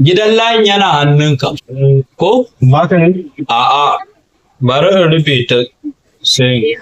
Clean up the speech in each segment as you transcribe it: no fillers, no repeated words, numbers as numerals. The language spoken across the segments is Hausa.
Gidan layin yana hannunka. Ko? Ba ka ne? A'a, bari in rufe ta sai.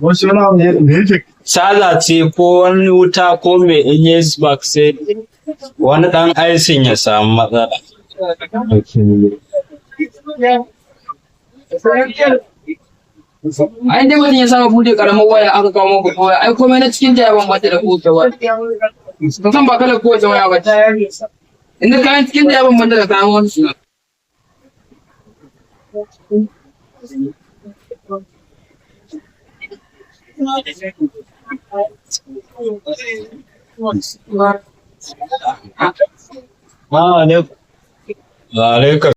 Wasu wani abu ne yake Caza ce ko wani wuta ko mai in yi spark sai wani ɗan aisin ya samu matsala. Ai dai mutum ya saba bude karamar waya aka kawo muku waya ai komai na cikin ta ya bambanta da kowace waya. Kan ba kalar kowace waya ba ta inda kayan cikin ta ya bambanta da kayan wani suna. Wa alaikum.